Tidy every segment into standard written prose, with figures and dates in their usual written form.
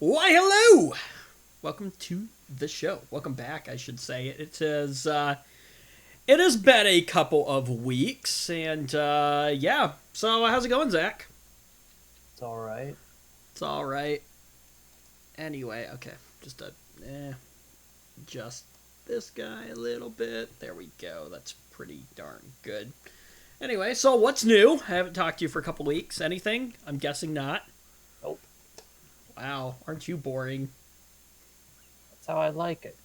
Why, hello! Welcome to the show. Welcome back, I should say. It has been a couple of weeks, and yeah. So, how's it going, Zach? It's all right. It's all right. Anyway, okay, just adjust this guy a little bit. There we go. That's pretty darn good. Anyway, so what's new? I haven't talked to you for a couple weeks. Anything? I'm guessing not. Nope. Wow, aren't you boring? That's how I like it.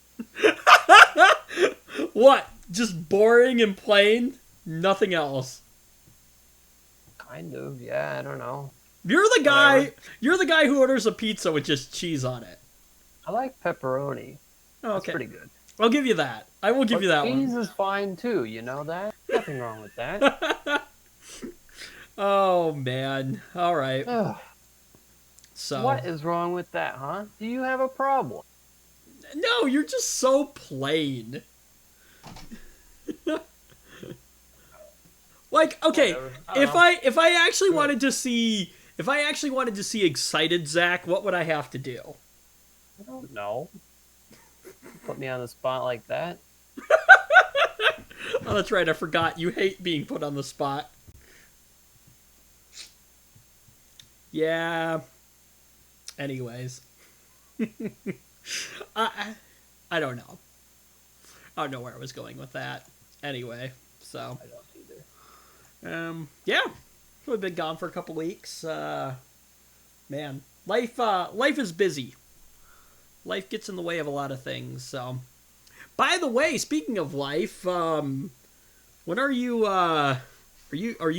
What? Just boring and plain? Nothing else. Kind of. Yeah, I don't know. You're the guy. Whatever. You're the guy who orders a pizza with just cheese on it. I like pepperoni. Oh, That's okay, pretty good. I'll give you that. I will give But you that cheese one. is fine too. You know that? Nothing wrong with that. Oh man. All right. Ugh. So What is wrong with that, huh? Do you have a problem? no, you're just so plain. Like, okay, Whatever. I don't know. if I actually wanted to see excited Zach, what would I have to do? I don't know. Put me on the spot like that. Oh, that's right. I forgot. You hate being put on the spot. Yeah. Anyways, I I don't know. I don't know where I was going with that. Anyway, so I don't either. yeah, we've been gone for a couple weeks. Man, life is busy. Life gets in the way of a lot of things. So, by the way, speaking of life, when are you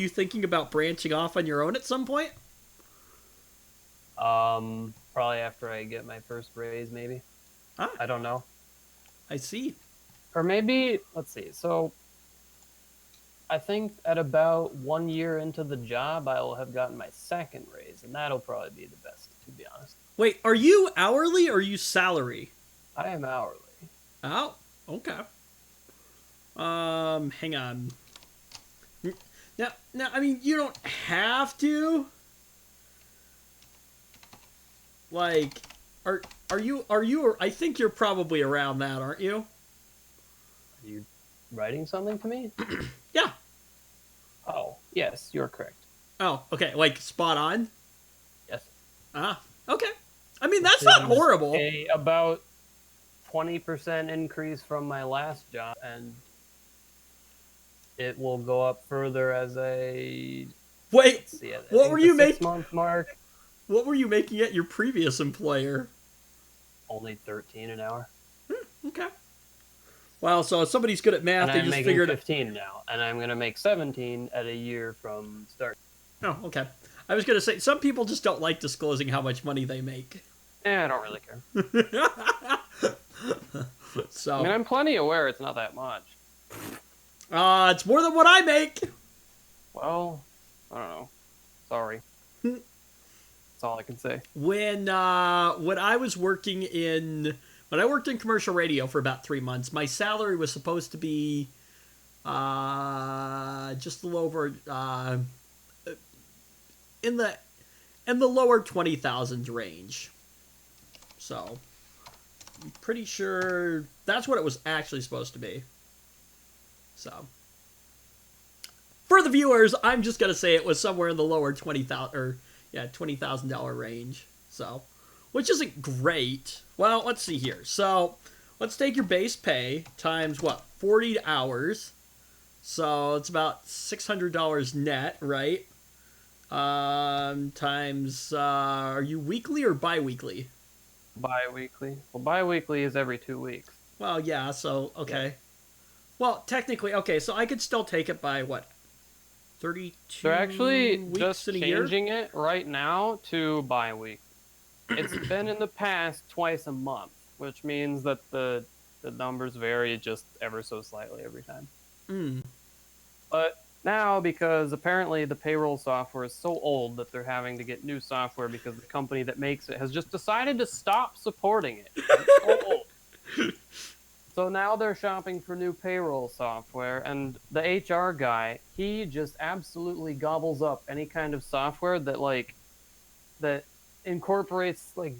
thinking about branching off on your own at some point? Probably after I get my first raise, maybe. Ah, I don't know. I see. Or maybe, let's see. So I think at about 1 year into the job, I will have gotten my second raise, and that'll probably be the best, to be honest. Wait, are you hourly or are you salary? I am hourly. Oh, okay. Hang on. Now, I mean, you don't have to. Like, are you? I think you're probably around that, aren't you? Are you writing something to me? Yeah. Oh, yes, you're correct. Oh, okay. Like spot on. Yes. Ah, okay. I mean, This that's not is horrible. a about 20% increase from my last job, and it will go up further as a, Wait, let's see, I what think were the you six making? month mark, What were you making at your previous employer? only 13 an hour. Okay. Wow. So if somebody's good at math, And they I'm just making figured. 15 now, and I'm going to make 17 at a year from start. Oh, okay. I was gonna say some people just don't like disclosing how much money they make. I don't really care. I So, mean, I'm plenty aware it's not that much. it's more than what I make. Well, I don't know. Sorry. That's all I can say. When I was working in when I worked in commercial radio for about 3 months, my salary was supposed to be just a little over in the lower 20,000 range. So I'm pretty sure that's what it was actually supposed to be. So for the viewers, I'm just gonna say it was somewhere in the lower 20,000 or yeah $20,000 range. So, which isn't great. Well, let's see here. So, let's take your base pay times what 40 hours. So it's about $600 net, right? Times are you weekly or bi-weekly? Bi-weekly. Well, bi-weekly is every 2 weeks. Well, yeah. So Yeah. okay. Well, technically, okay. So I could still take it by what 32 They're actually weeks just in a year. changing it right now to bi-week. It's been in the past twice a month, which means that the numbers vary just ever so slightly every time. Mm. But now, because apparently the payroll software is so old that they're having to get new software because the company that makes it has just decided to stop supporting it. It's so old. So now they're shopping for new payroll software, and the HR guy, he just absolutely gobbles up any kind of software that incorporates like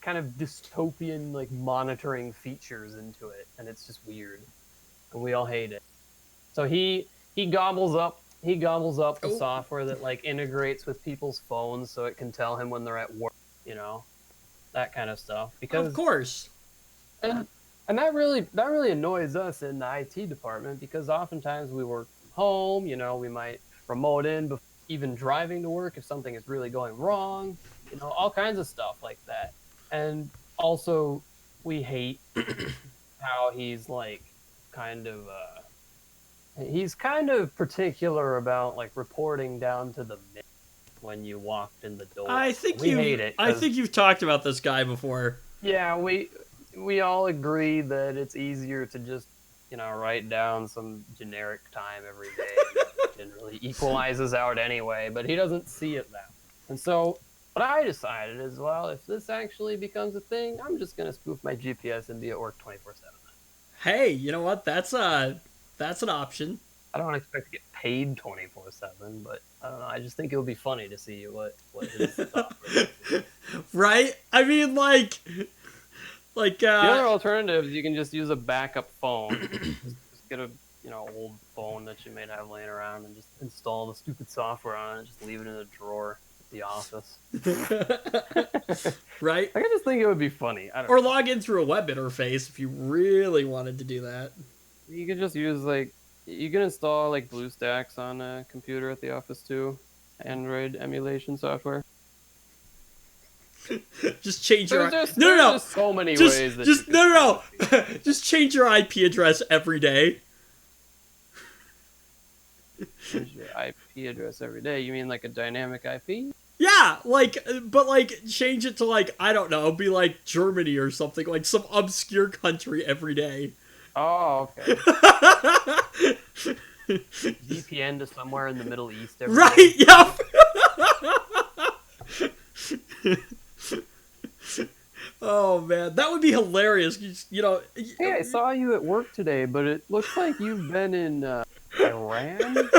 kind of dystopian like monitoring features into it, and it's just weird, and we all hate it. So he gobbles up the Oh, software that like integrates with people's phones so it can tell him when they're at work, you know, that kind of stuff. of Because course. and and that really annoys us in the IT department because oftentimes we work from home, you know, we might remote in even driving to work if something is really going wrong, you know, all kinds of stuff like that. And also we hate how kind of he's kind of particular about like reporting down to the minute when you walked in the door. I think We you. hate it I 'cause think you've talked about this guy before. yeah, we all agree that it's easier to just, you know, write down some generic time every day. It generally equalizes out anyway, but he doesn't see it that way. And so what I decided is, well, if this actually becomes a thing, I'm just gonna spoof my GPS and be at work 24/7. Hey, you know what? That's an option, I don't expect to get paid 24/7, but I don't know. I just think it would be funny to see what his software does. right? I mean, like The other alternative is you can just use a backup phone. Just get a old phone that you may have laying around and just install the stupid software on it. And just leave it in a drawer at the office. right? I just think it would be funny. I don't Or know. log in through a web interface if you really wanted to do that. You could just use like you can install like BlueStacks on a computer at the office too. Android emulation software. Just change your There's no. just so many Just ways that just you no. could Just change your IP address every day. change your IP address every day. You mean like a dynamic IP? Yeah, but change it to I don't know, be like Germany or something, like some obscure country every day. Oh, okay. VPN to somewhere in the Middle East every Right? day. Yep. Oh man, that would be hilarious. You know. Hey, I saw you at work today, but it looks like you've been in Iran.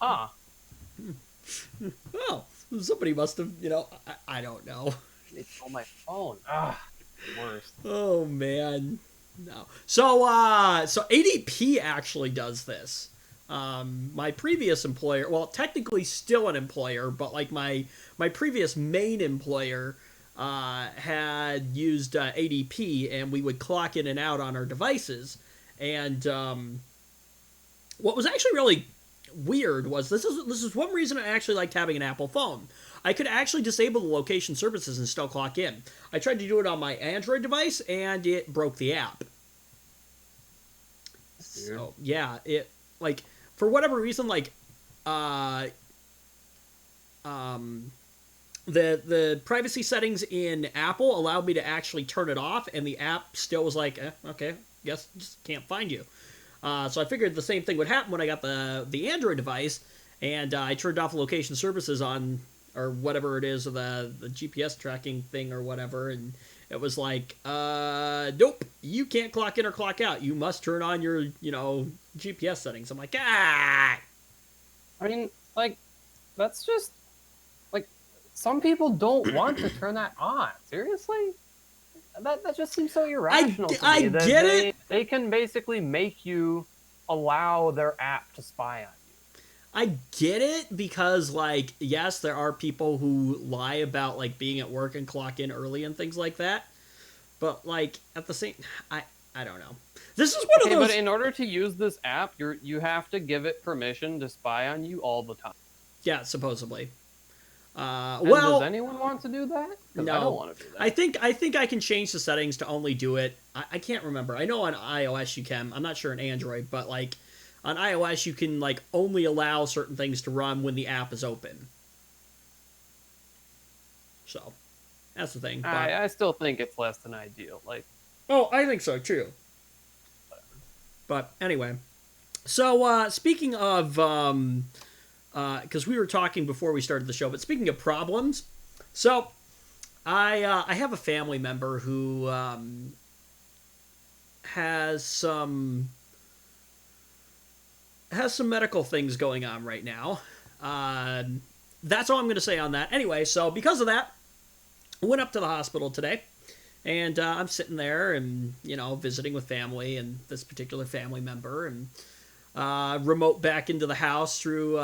Ah, Well, somebody must have. I don't know. they stole my phone. Ah, worst. Oh man, no. So ADP actually does this. My previous employer, well, technically still an employer, but like my previous main employer had used ADP, and we would clock in and out on our devices. And what was actually really weird was this is one reason I actually liked having an Apple phone. I could actually disable the location services and still clock in. I tried to do it on my Android device, and it broke the app. Weird. So yeah, it for whatever reason uh um the privacy settings in Apple allowed me to actually turn it off, and the app still was like, okay, guess just can't find you. So I figured the same thing would happen when I got the Android device, and I turned off location services on, or whatever it is, the GPS tracking thing or whatever, and it was like, nope, you can't clock in or clock out. You must turn on your, GPS settings. I'm like, ah! I mean, like, that's just like some people don't want to turn that on. Seriously? That just seems so irrational to me. I that get it. They can basically make you allow their app to spy on you. I get it because, yes, there are people who lie about, being at work and clock in early and things like that. But, at the same... I don't know. This is one of those... But in order to use this app, you have to give it permission to spy on you all the time. Yeah, supposedly. Does anyone want to do that? No, I don't want to do that. I think I can change the settings to only do it. I can't remember. I know on iOS you can. I'm not sure on Android, but on iOS you can only allow certain things to run when the app is open. So that's the thing. But... I still think it's less than ideal. Oh, I think so too. But anyway, so speaking of because we were talking before we started the show, but speaking of problems, so I have a family member who has some medical things going on right now. that's all I'm going to say on that. Anyway, so because of that, I went up to the hospital today, and I'm sitting there and, visiting with family and this particular family member, and remote back into the house through,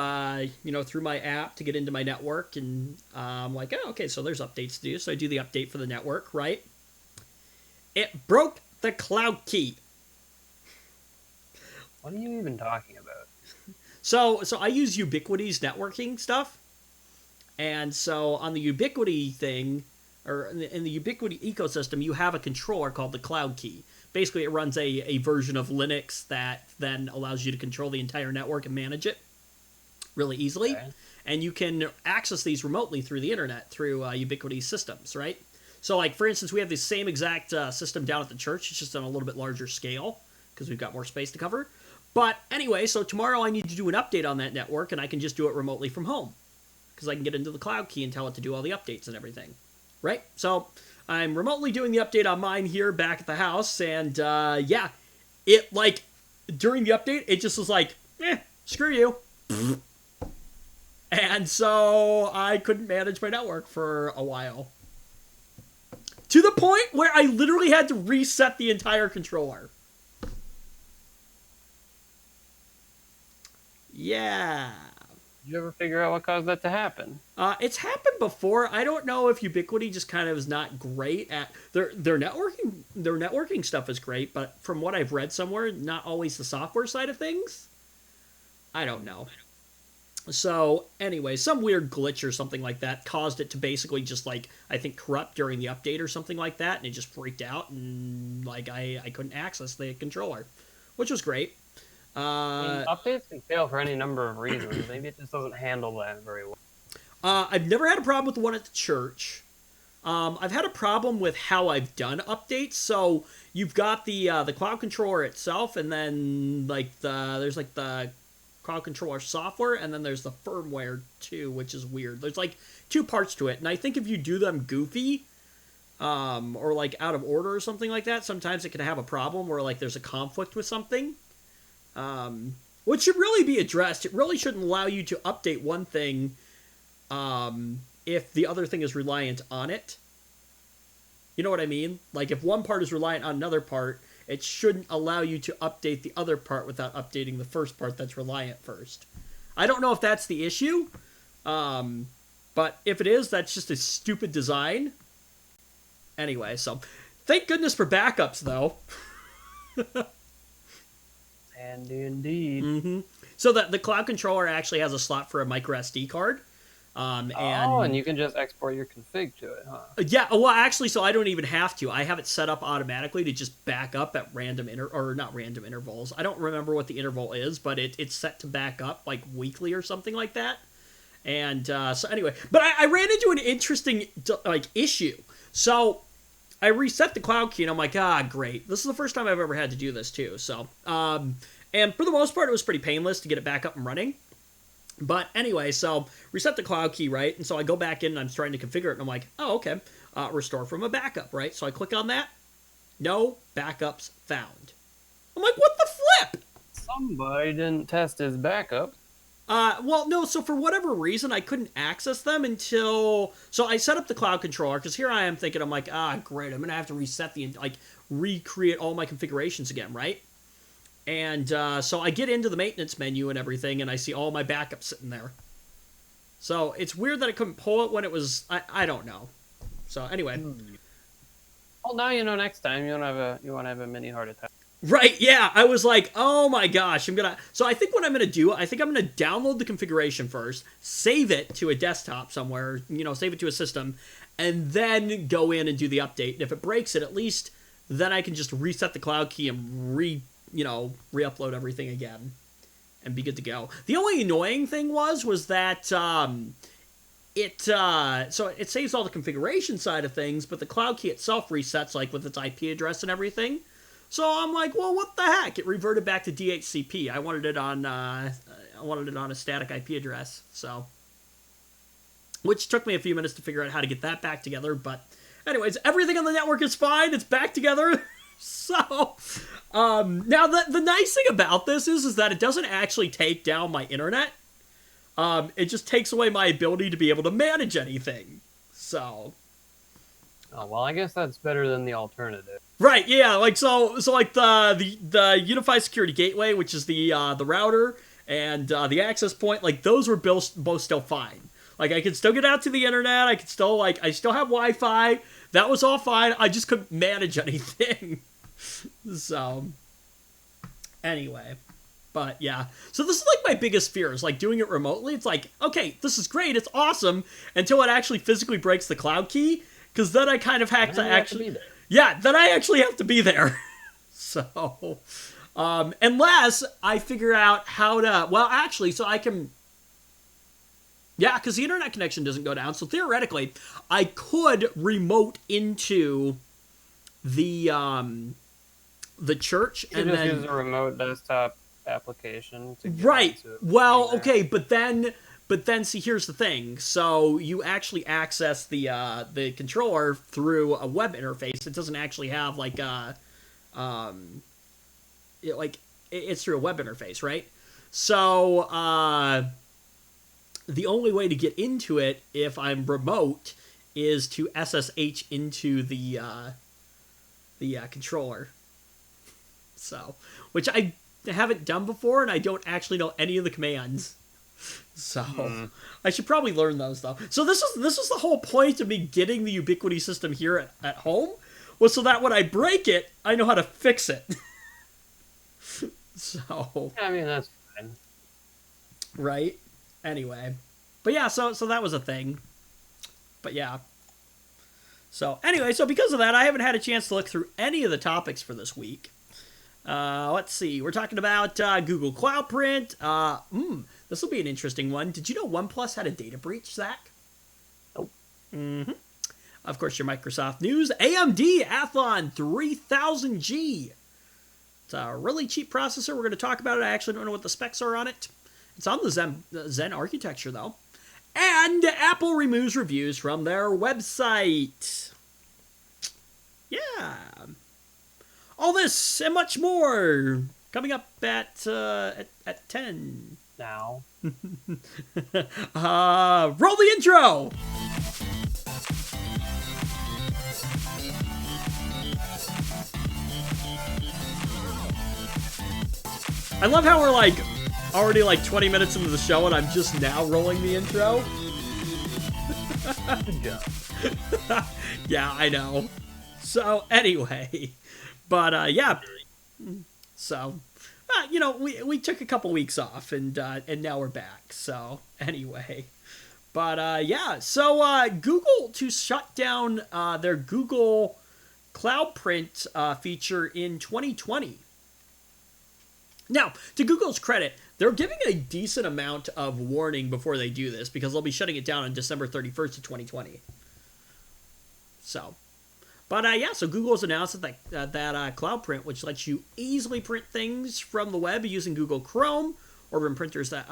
through my app to get into my network, and I'm like, oh, okay, so there's updates to do, so I do the update for the network, right? It broke the cloud key. What are you even talking about? So I use Ubiquity's networking stuff, and so on the Ubiquity thing, or in the Ubiquity ecosystem, you have a controller called the Cloud Key. Basically, it runs a version of Linux that then allows you to control the entire network and manage it really easily. Okay. And you can access these remotely through the internet, through Ubiquity systems, right? So, like, for instance, we have the same exact system down at the church. It's just on a little bit larger scale, because we've got more space to cover. But anyway, so tomorrow I need to do an update on that network, and I can just do it remotely from home, because I can get into the Cloud Key and tell it to do all the updates and everything, right? So I'm remotely doing the update on mine here back at the house, and it, like, during the update, it just was like, screw you. And so I couldn't manage my network for a while. To the point where I literally had to reset the entire controller. Yeah. Did you ever figure out what caused that to happen? It's happened before. I don't know if Ubiquity just kind of is not great at their networking. Their networking stuff is great, but from what I've read somewhere, not always the software side of things. I don't know. So anyway, some weird glitch or something like that caused it to basically just, like, I think corrupt during the update or something like that, and it just freaked out, and like I couldn't access the controller, which was great. Updates can fail for any number of reasons. Maybe it just doesn't handle that very well. I've never had a problem with the one at the church. I've had a problem with how I've done updates. So you've got the cloud controller itself, and then there's the cloud controller software, and then there's the firmware too, which is weird. There's like two parts to it, and I think if you do them goofy, or like out of order or something like that, sometimes it can have a problem where like there's a conflict with something. Which should really be addressed. It really shouldn't allow you to update one thing if the other thing is reliant on it. You know what I mean? Like, if one part is reliant on another part, it shouldn't allow you to update the other part without updating the first part that's reliant first. I don't know if that's the issue, but if it is, that's just a stupid design. Anyway, so thank goodness for backups, though. And indeed. Mm-hmm. So the cloud controller actually has a slot for a micro SD card. And you can just export your config to it, huh? Yeah, well, actually, so I don't even have to. I have it set up automatically to just back up at not random intervals. I don't remember what the interval is, but it's set to back up like weekly or something like that. And so anyway, but I ran into an interesting issue. So I reset the cloud key, and I'm like, great. This is the first time I've ever had to do this, too. So, and for the most part, it was pretty painless to get it back up and running. But anyway, so reset the cloud key, right? And so I go back in, and I'm starting to configure it, and I'm like, oh, okay. Restore from a backup, right? So I click on that. No backups found. I'm like, what the flip? Somebody didn't test his backup. Well, no, so for whatever reason, I couldn't access them until... So I set up the cloud controller, because here I am thinking, I'm like, great, I'm going to have to reset recreate all my configurations again, right? And so I get into the maintenance menu and everything, and I see all my backups sitting there. So it's weird that I couldn't pull it when it was... I don't know. So anyway. Well, now you know next time you won't have a mini heart attack. Right, yeah, I was like, oh my gosh, so I think what I'm gonna do, I think I'm gonna download the configuration first, save it to a desktop somewhere, save it to a system, and then go in and do the update. And if it breaks it, at least then I can just reset the cloud key and re-upload everything again and be good to go. The only annoying thing was that, so it saves all the configuration side of things, but the cloud key itself resets, like, with its IP address and everything. So I'm like, well, what the heck? It reverted back to DHCP. I wanted it on a static IP address. So, which took me a few minutes to figure out how to get that back together. But, anyways, everything on the network is fine. It's back together. So, now the nice thing about this is that it doesn't actually take down my internet. It just takes away my ability to be able to manage anything. So. Oh well, I guess that's better than the alternative. Right, yeah, like so like the Unified Security Gateway, which is the router and the access point, like those were both still fine. Like I could still get out to the internet, I still have Wi-Fi. That was all fine. I just couldn't manage anything. So anyway, but yeah. So this is like my biggest fear is like doing it remotely. It's like, okay, this is great, it's awesome until it actually physically breaks the cloud key, because then I kind of have to actually yeah, then I actually have to be there. So, unless I figure out how to, well, actually, so I can, yeah, because the internet connection doesn't go down. So theoretically, I could remote into the church and just use a remote desktop application to get right. Well, okay, but then see, here's the thing. So you actually access the controller through a web interface. It doesn't actually have like a it's through a web interface, right? So the only way to get into it if I'm remote is to SSH into the controller. So, which I haven't done before, and I don't actually know any of the commands. So I should probably learn those though. So this is the whole point of me getting the Ubiquity system here at home, was so that when I break it, I know how to fix it. So I mean, that's fine. Right? Anyway. But yeah, so that was a thing. But yeah. So anyway, so because of that, I haven't had a chance to look through any of the topics for this week. Let's see. We're talking about Google Cloud Print. This will be an interesting one. Did you know OnePlus had a data breach, Zach? Nope. Mm-hmm. Of course, your Microsoft news. AMD Athlon 3000G. It's a really cheap processor. We're going to talk about it. I actually don't know what the specs are on it. It's on the Zen architecture, though. And Apple removes reviews from their website. Yeah. All this and much more coming up at 10. Now. Roll the intro! I love how we're like already like 20 minutes into the show and I'm just now rolling the intro. Good job. Yeah, I know. So anyway, but yeah, so we took a couple weeks off and now we're back. So anyway, but yeah, so Google to shut down their Google Cloud Print feature in 2020. Now, to Google's credit, they're giving a decent amount of warning before they do this, because they'll be shutting it down on December 31st of 2020. So, but yeah, so Google has announced that Cloud Print, which lets you easily print things from the web using Google Chrome, or in printers that,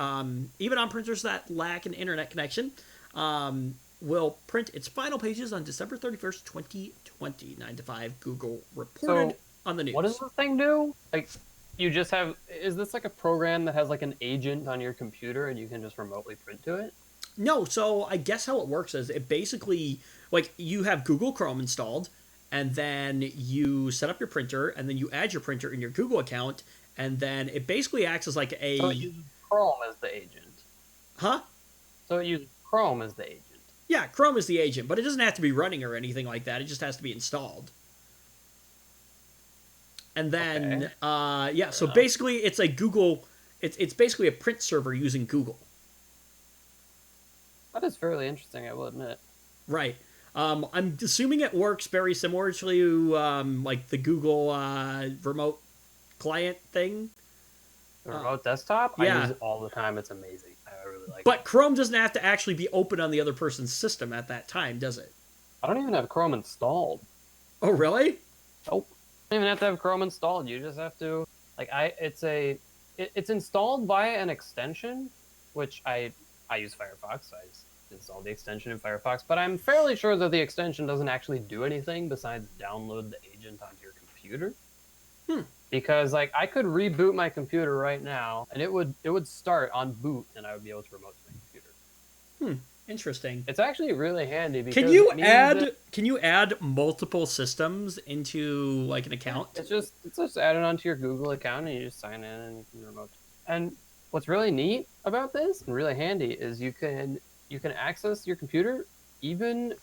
even on printers that lack an internet connection, will print its final pages on December 31st, 2020. 9 to 5, Google reported on the news. What does this thing do? Like, you just have, is this like a program that has like an agent on your computer and you can just remotely print to it? No, so I guess how it works is it basically, like, you have Google Chrome installed, and then you set up your printer, and then you add your printer in your Google account, and then it basically acts as like a... So it uses Chrome as the agent. Huh? So it uses Chrome as the agent. Yeah, Chrome is the agent, but it doesn't have to be running or anything like that. It just has to be installed. And then, okay. Yeah, so basically it's a Google, it's basically a print server using Google. That is fairly interesting, I will admit. Right. I'm assuming it works very similar to, like, the Google remote client thing. The remote desktop? Yeah. I use it all the time. It's amazing. I really like it. But Chrome doesn't have to actually be open on the other person's system at that time, does it? I don't even have Chrome installed. Oh, really? Nope. You don't even have to have Chrome installed. You just have to, like, it's installed via an extension, which I use Firefox. So I just installed the extension in Firefox, but I'm fairly sure that the extension doesn't actually do anything besides download the agent onto your computer. Because, like, I could reboot my computer right now, and it would start on boot, and I would be able to remote things. Interesting. It's actually really handy because Can you it means that add multiple systems into like an account? it's just added onto your Google account and you just sign in and you can remote. And what's really neat about this and really handy is you can access your computer even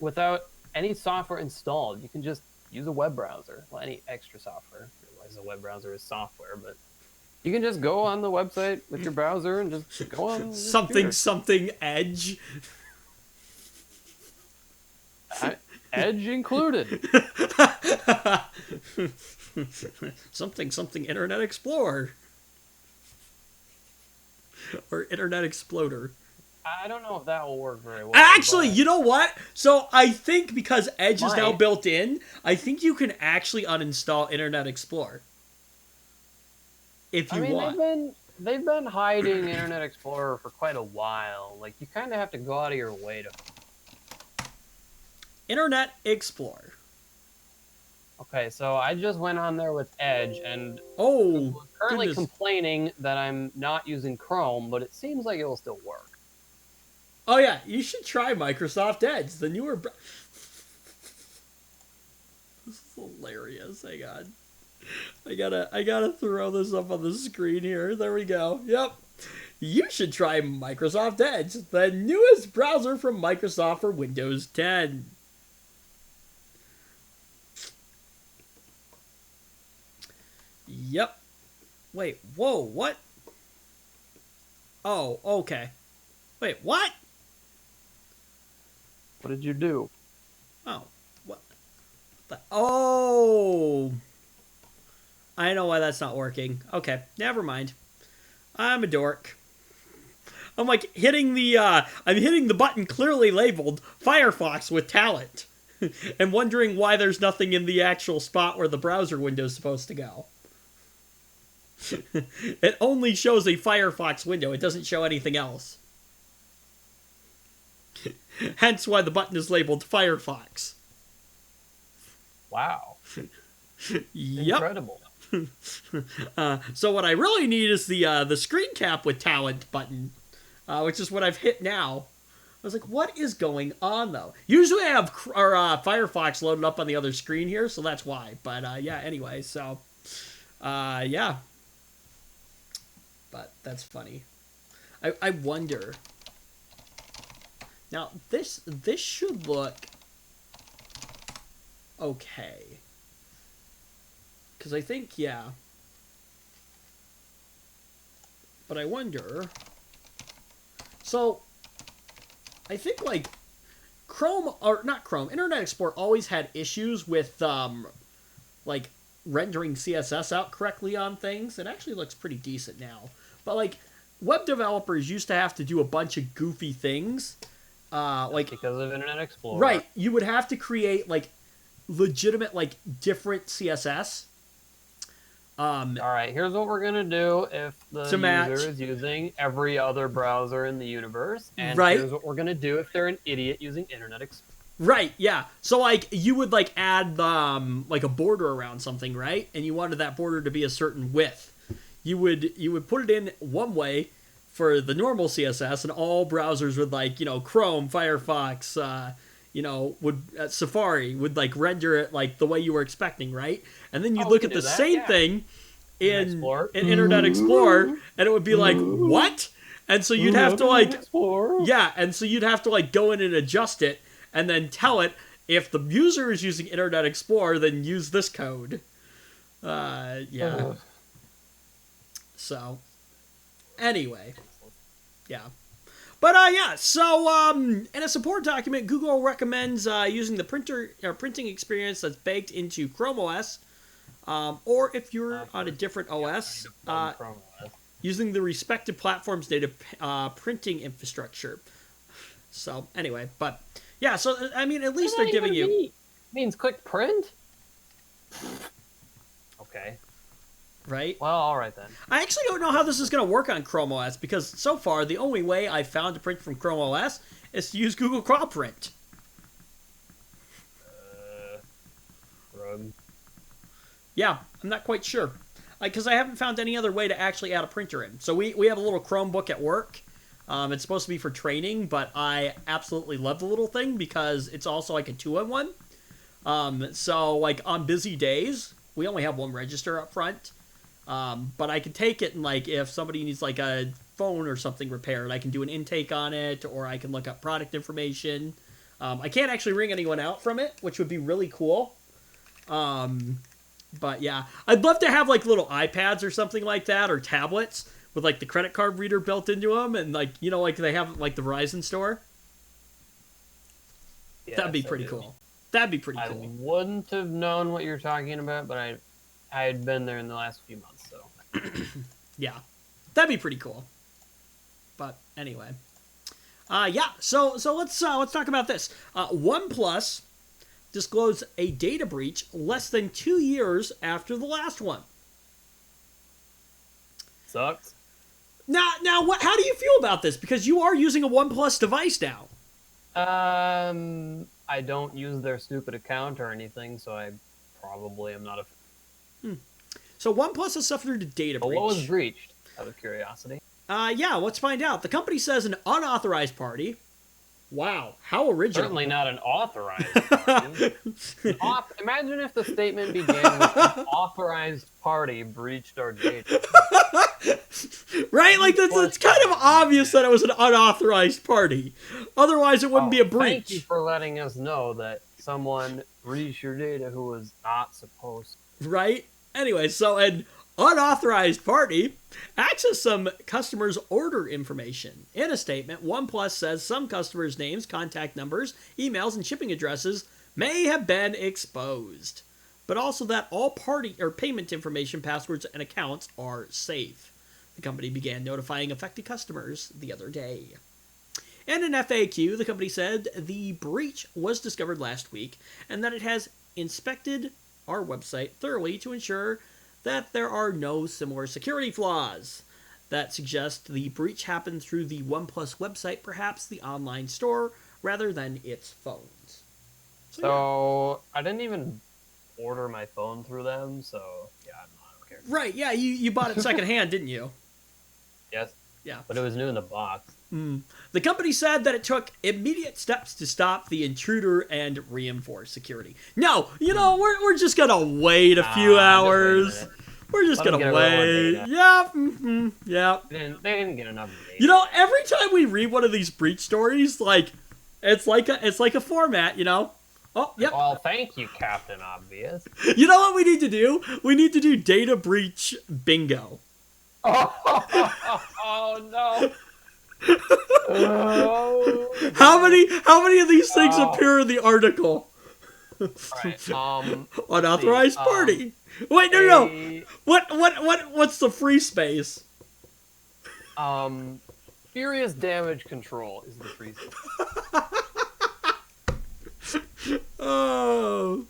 without any software installed. You can just use a web browser. Well, any extra software. I realize a web browser is software, but you can just go on the website with your browser and just go on your Something computer. Edge. Edge included. something Internet Explorer or Internet Exploder. I don't know if that will work very well. Actually, but you know what? So I think because Edge is now Might. built in, I think you can actually uninstall Internet Explorer if I you mean, want. they've been hiding Internet Explorer for quite a while. Like you kind of have to go out of your way to. Internet Explorer. Okay, so I just went on there with Edge and Oh, currently goodness. complaining that I'm not using Chrome, but it seems like it will still work. Oh yeah, you should try Microsoft Edge, the newer. This is hilarious. Hang on, I gotta throw this up on the screen here. There we go. Yep, you should try Microsoft Edge, the newest browser from Microsoft for Windows 10. Yep. Wait. Whoa. What? Oh. Okay. Wait. What? What did you do? Oh. What? Oh. I know why that's not working. Okay. Never mind. I'm a dork. I'm like hitting the I'm hitting the button clearly labeled Firefox with talent. And wondering why there's nothing in the actual spot where the browser window is supposed to go. It only shows a Firefox window. It doesn't show anything else. Hence why the button is labeled Firefox. Wow, Yep. incredible. So what I really need is the screen cap with talent button, which is what I've hit now. I was like, what is going on though? Usually I have Firefox loaded up on the other screen here, so that's why. But yeah, anyway, so yeah. But that's funny. I wonder. Now this should look okay. Because I think, yeah. But I wonder. So, I think, like, Chrome, or not Chrome, Internet Explorer always had issues with, like, rendering CSS out correctly on things. It actually looks pretty decent now. But, like, web developers used to have to do a bunch of goofy things. Like, Because of Internet Explorer. right, you would have to create, like, legitimate, like, different CSS. All right, here's what we're gonna do if the To match. user is using every other browser in the universe, and Right. here's what we're gonna do if they're an idiot using Internet Explorer. Right, yeah. So like you would like add like a border around something, right? And you wanted that border to be a certain width. You would put it in one way for the normal CSS, and all browsers would like, you know, Chrome, Firefox, you know, would Safari would like render it like the way you were expecting, right? And then you'd Oh, look we at can the do that, same yeah. thing Internet in Explorer. Internet Explorer, and it would be like, what? And so you'd have to like Explorer. yeah, and so you'd have to like go in and adjust it and then tell it if the user is using Internet Explorer, then use this code. Yeah. Ugh. So, anyway, yeah. But yeah, so in a support document, Google recommends using the printing experience that's baked into Chrome OS, or if you're on a different OS, Chrome OS. using the respective platform's native printing infrastructure. So anyway, but yeah, so I mean, at least What they're does that giving even you mean? Means click print. Okay. right. Well, all right then. I actually don't know how this is going to work on Chrome OS because so far the only way I've found to print from Chrome OS is to use Google Cloud Print. Rug. Yeah, I'm not quite sure because I haven't found any other way to actually add a printer in. So we have a little Chromebook at work, It's supposed to be for training, but I absolutely love the little thing because it's also like a 2-in-1. So like on busy days, we only have one register up front. But I can take it and like if somebody needs like a phone or something repaired, I can do an intake on it, or I can look up product information. I can't actually ring anyone out from it, which would be really cool. But yeah, I'd love to have like little iPads or something like that, or tablets with like the credit card reader built into them, and like like they have like the Verizon store. Yes, That'd be pretty cool. That'd be pretty I cool. wouldn't have known what you're talking about, but I had been there in the last few months, so. Yeah, that'd be pretty cool. But anyway, yeah. So let's talk about this. OnePlus disclosed a data breach less than 2 years after the last one. Sucks. Now, what? How do you feel about this? Because you are using a OnePlus device now. I don't use their stupid account or anything, so I probably am not a. So OnePlus has suffered a data breach. What was breached? Out of curiosity. Yeah, let's find out. The company says an unauthorized party. Wow, how original. Certainly not an authorized party. Imagine if the statement began with an authorized party breached our data. Right? Like, it's kind of obvious that it was an unauthorized party. Otherwise, it wouldn't be a breach. Thank you for letting us know that someone breached your data who was not supposed to. Right? Anyway, so an unauthorized party accessed some customers' order information. In a statement, OnePlus says some customers' names, contact numbers, emails, and shipping addresses may have been exposed, but also that all party or payment information, passwords, and accounts are safe. The company began notifying affected customers the other day. In an FAQ, the company said the breach was discovered last week and that it has inspected our website thoroughly to ensure that there are no similar security flaws that suggest the breach happened through the OnePlus website, perhaps the online store, rather than its phones. So I didn't even order my phone through them, so yeah, I don't care. Right, yeah, you bought it secondhand, didn't you? Yes. Yeah. But it was new in the box. The company said that it took immediate steps to stop the intruder and reinforce security. No, we're just gonna wait a few hours. We're just gonna wait. Yeah, yeah. They didn't get enough data. Every time we read one of these breach stories, like it's like a format, Oh, yep. Well, thank you, Captain Obvious. You know what we need to do? We need to do data breach bingo. Oh no. Oh, how many of these things appear in the article? Right, unauthorized party. Wait, no. What's the free space? Furious damage control is the free space. Oh.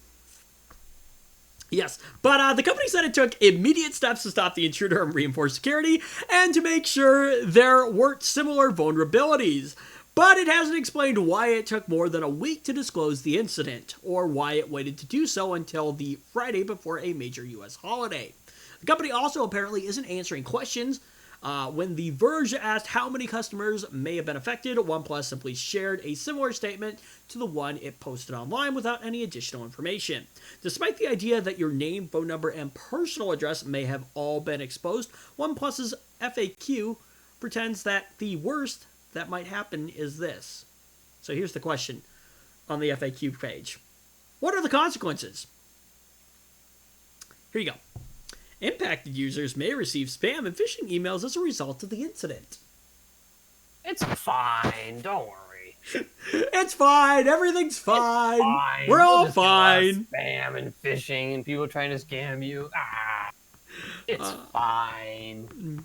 Yes, but the company said it took immediate steps to stop the intruder and reinforce security, and to make sure there weren't similar vulnerabilities. But it hasn't explained why it took more than a week to disclose the incident, or why it waited to do so until the Friday before a major U.S. holiday. The company also apparently isn't answering questions. When The Verge asked how many customers may have been affected, OnePlus simply shared a similar statement to the one it posted online without any additional information. Despite the idea that your name, phone number, and personal address may have all been exposed, OnePlus's FAQ pretends that the worst that might happen is this. So here's the question on the FAQ page. What are the consequences? Here you go. Impacted users may receive spam and phishing emails as a result of the incident. It's fine. Don't worry. It's fine. Everything's fine. Fine. We're all fine. Spam and phishing and people trying to scam you. It's fine.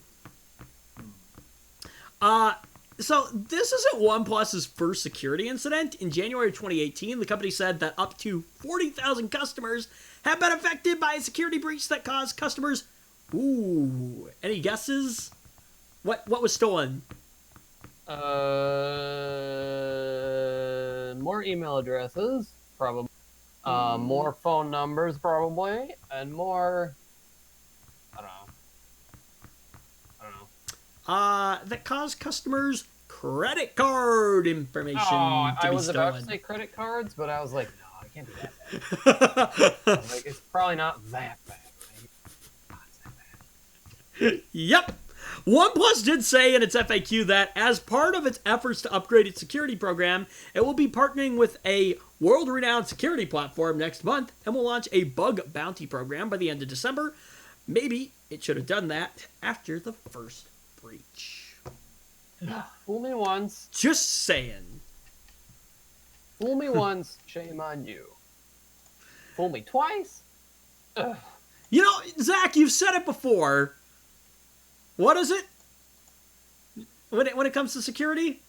So this isn't OnePlus's first security incident. In January 2018, the company said that up to 40,000 customers have been affected by a security breach that caused customers... Ooh, any guesses? What was stolen? More email addresses, probably. More phone numbers, probably, and more... I don't know. That caused customers credit card information Oh, to I be was about to stolen. say credit cards, but I was like, no, I can't be that bad. I was like, it's probably not that bad. Right? Not that bad. Yep. OnePlus did say in its FAQ that as part of its efforts to upgrade its security program, it will be partnering with a world-renowned security platform next month and will launch a bug bounty program by the end of December. Maybe it should have done that after the first breach. Fool me once, Just saying. fool me once, shame on you. Fool me twice? Ugh. You know, Zach, you've said it before. What is it? When it comes to security?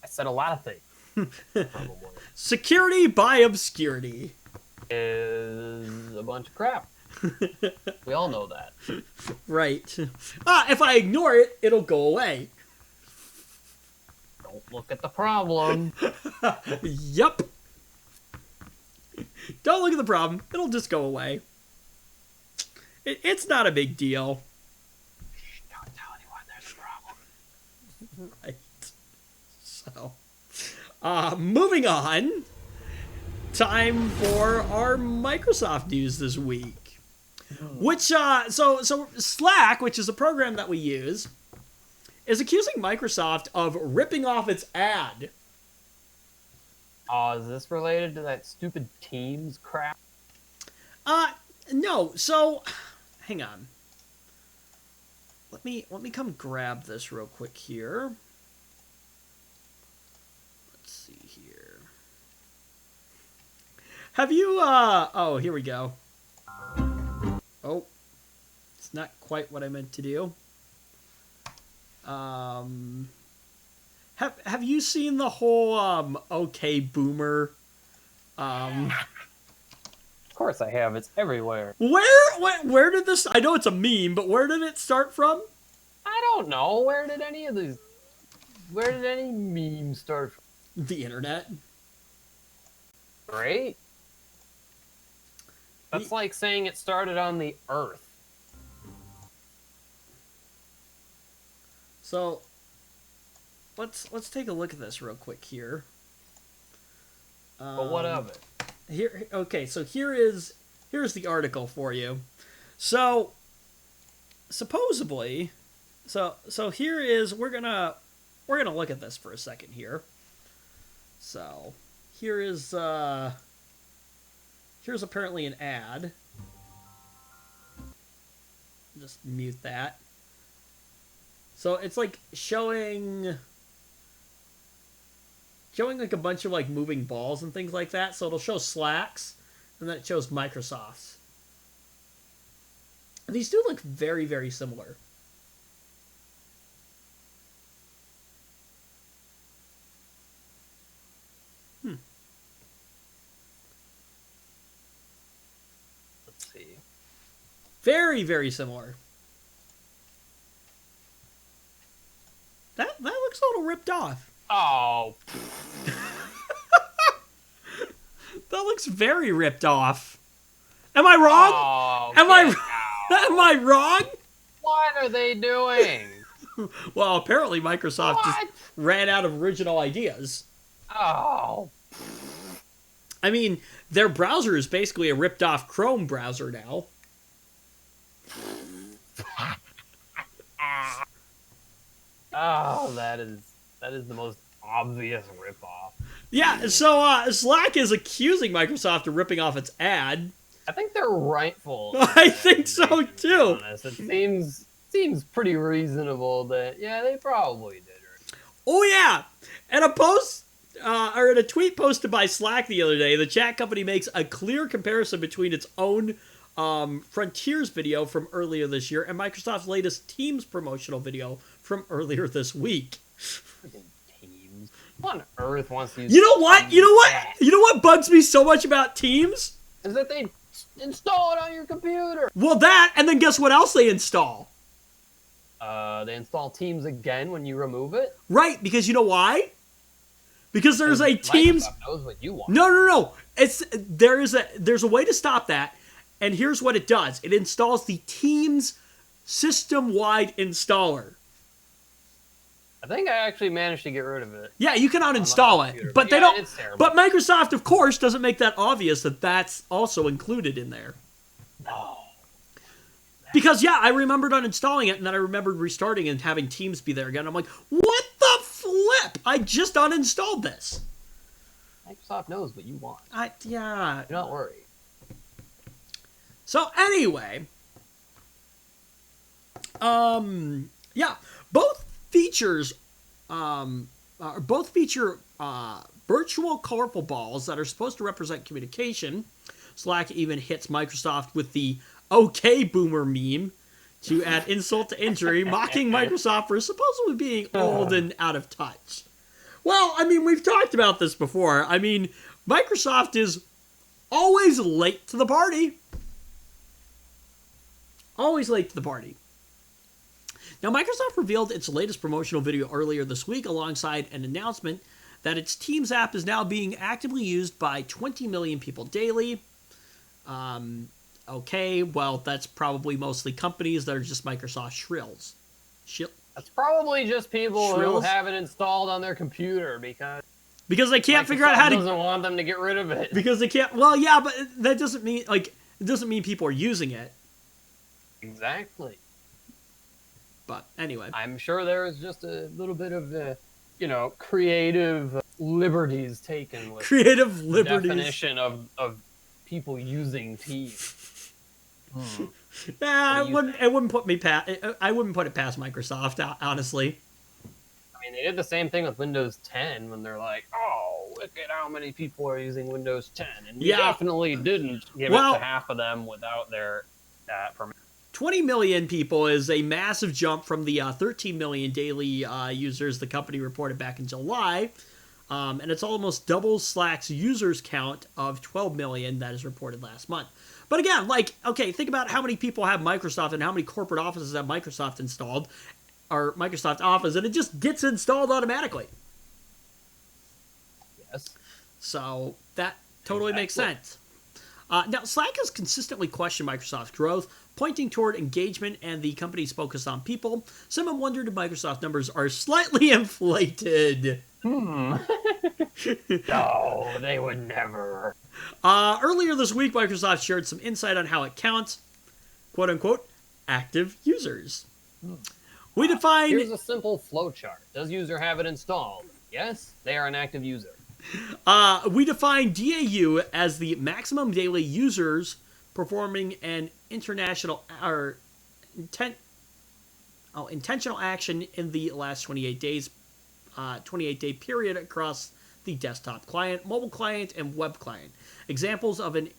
I said a lot of things. Probably. Security by obscurity. Is a bunch of crap. We all know that. Right. If I ignore it, it'll go away. Don't look at the problem. Yup. Don't look at the problem. It'll just go away. It's not a big deal. Don't tell anyone there's a problem. Right. So, moving on. Time for our Microsoft news this week. Which, so Slack, which is a program that we use, is accusing Microsoft of ripping off its ad. Oh, is this related to that stupid Teams crap? No. So, hang on. Let me come grab this real quick here. Let's see here. Have you, oh, here we go. Oh, it's not quite what I meant to do. Have you seen the whole, OK Boomer, Of course I have. It's everywhere. where did this, I know it's a meme, but where did it start from? I don't know. Where did any memes start from? The internet. Great. That's like saying it started on the Earth. So, let's take a look at this real quick here. But what of it? Here, okay, so here's the article for you. So, supposedly, so here is we're gonna look at this for a second here. So, here is here's apparently an ad. Just mute that. So it's like showing like a bunch of like moving balls and things like that. So it'll show Slack's, and then it shows Microsoft's. And these do look very, very similar. Let's see. Very, very similar. That looks a little ripped off. Oh, That looks very ripped off. Am I wrong? oh Am I get out. am I wrong? What are they doing? Well, apparently Microsoft just What? ran out of original ideas. Oh, I mean, their browser is basically a ripped off Chrome browser now. oh, that is the most obvious ripoff. Yeah, so Slack is accusing Microsoft of ripping off its ad. I think they're rightful. I think so To be too. honest. It seems pretty reasonable that they probably did it. Oh yeah, and in a tweet posted by Slack the other day, the chat company makes a clear comparison between its own Frontiers video from earlier this year and Microsoft's latest Teams promotional video from earlier this week. Freaking Teams. What on earth wants to use? You know what? You know what? that? You know what bugs me so much about Teams? Is that they install it on your computer? Well, that, and then guess what else they install? They install Teams again when you remove it. Right, because you know why? Because there's a Teams. Microsoft knows what you want. No. There's a way to stop that, and here's what it does. It installs the Teams system-wide installer. I think I actually managed to get rid of it. Yeah, you can on my uninstall computer. it, but they Yeah, don't. it's terrible. But Microsoft, of course, doesn't make that obvious that that's also included in there. No. Because yeah, I remembered uninstalling it, and then I remembered restarting and having Teams be there again. I'm like, what the flip? I just uninstalled this. Microsoft knows what you want. Yeah. Do not worry. So anyway, yeah, both features, both feature virtual colorful balls that are supposed to represent communication. Slack even hits Microsoft with the "Okay Boomer" meme to add insult to injury, mocking Microsoft for supposedly being old and out of touch. Well, I mean, we've talked about this before. I mean, Microsoft is always late to the party. Always late to the party. Now, Microsoft revealed its latest promotional video earlier this week alongside an announcement that its Teams app is now being actively used by 20 million people daily. Okay, well, that's probably mostly companies that are just Microsoft shrills. That's probably just people who Shrills? have it installed on their computer because Because they can't figure out Microsoft how to... doesn't want them to get rid of it. Because they can't... Well, yeah, but that doesn't mean... Like, it doesn't mean people are using it. Exactly. But anyway. I'm sure there is just a little bit of, creative liberties taken with Creative the liberties. definition of people using Teams. Nah, What do you it wouldn't put me past... I wouldn't put it past Microsoft, honestly. I mean, they did the same thing with Windows 10 when they're like, oh, look at how many people are using Windows 10. And we Yeah. definitely didn't give it to half of them without their permission. 20 million people is a massive jump from the 13 million daily users the company reported back in July. And it's almost double Slack's users count of 12 million that is reported last month. But again, like, okay, think about how many people have Microsoft and how many corporate offices have Microsoft installed, or Microsoft Office, and it just gets installed automatically. Yes. So that totally makes sense. Now, Slack has consistently questioned Microsoft's growth, pointing toward engagement and the company's focus on people. Some have wondered if Microsoft numbers are slightly inflated. No, they would never. Earlier this week, Microsoft shared some insight on how it counts, quote-unquote, active users. We define... Here's a simple flowchart. Does user have it installed? Yes, they are an active user. We define DAU as the maximum daily users performing an intentional action in the last 28 days, 28-day period across the desktop client, mobile client, and web client. Examples of an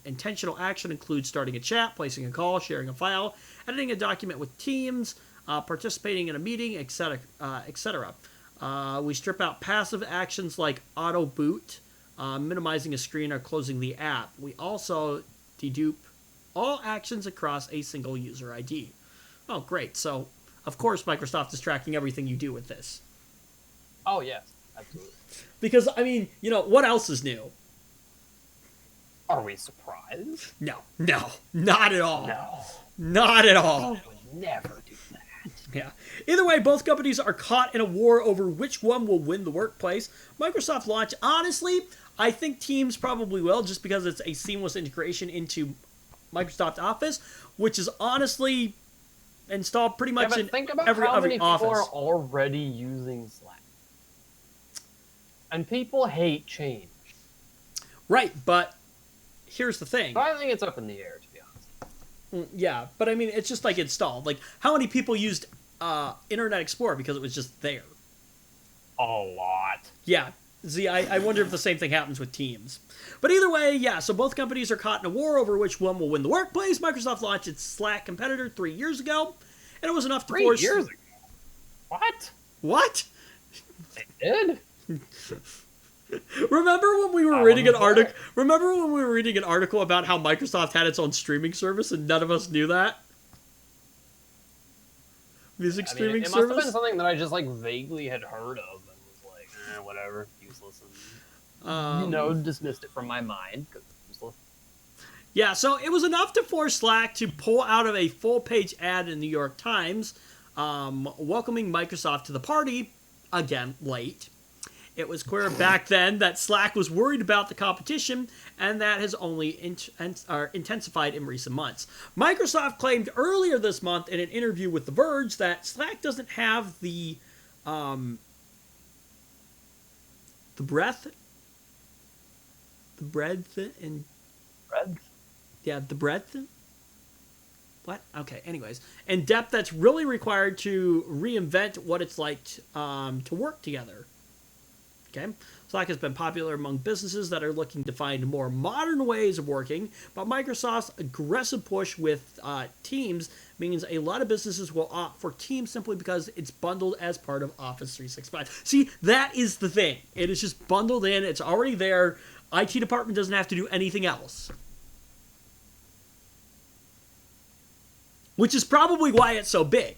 intentional action include starting a chat, placing a call, sharing a file, editing a document with Teams, participating in a meeting, etc., etc. We strip out passive actions like auto boot, minimizing a screen, or closing the app. We also dedupe all actions across a single user ID. Oh, great. So, of course, Microsoft is tracking everything you do with this. Oh, yes, absolutely. Because, I mean, what else is new? Are we surprised? No, not at all. No. Not at all. They would never do that. Yeah. Either way, both companies are caught in a war over which one will win the workplace. Microsoft launch, honestly, I think Teams probably will, just because it's a seamless integration into Microsoft Office, which is honestly installed pretty much in think about every how many people office. are already using Slack. And people hate change. Right, but here's the thing. So I think it's up in the air, to be honest. Yeah, but I mean, it's just like installed. Like, how many people used Internet Explorer because it was just there? A lot. Yeah. See, I wonder if the same thing happens with Teams. But either way, yeah, so both companies are caught in a war over which one will win the workplace. Microsoft launched its Slack competitor 3 years ago, and it was enough to force... 3 years ago? What? What? They did? Remember when we were reading an article? Remember when we were reading an article about how Microsoft had its own streaming service and none of us knew that? Music streaming it service? must have been something that I just vaguely had heard of and was like, whatever, useless, and dismissed it from my mind because it's useless. Yeah, so it was enough to force Slack to pull out of a full-page ad in the New York Times, welcoming Microsoft to the party, again, late. It was clear back then that Slack was worried about the competition, and that has only intensified in recent months. Microsoft claimed earlier this month in an interview with The Verge that Slack doesn't have the breadth, and Red? yeah, the breadth. What? Okay. Anyways, and depth that's really required to reinvent what it's like to work together. Okay. Slack has been popular among businesses that are looking to find more modern ways of working, but Microsoft's aggressive push with Teams means a lot of businesses will opt for Teams simply because it's bundled as part of Office 365. See, that is the thing. It is just bundled in. It's already there. IT department doesn't have to do anything else. Which is probably why it's so big.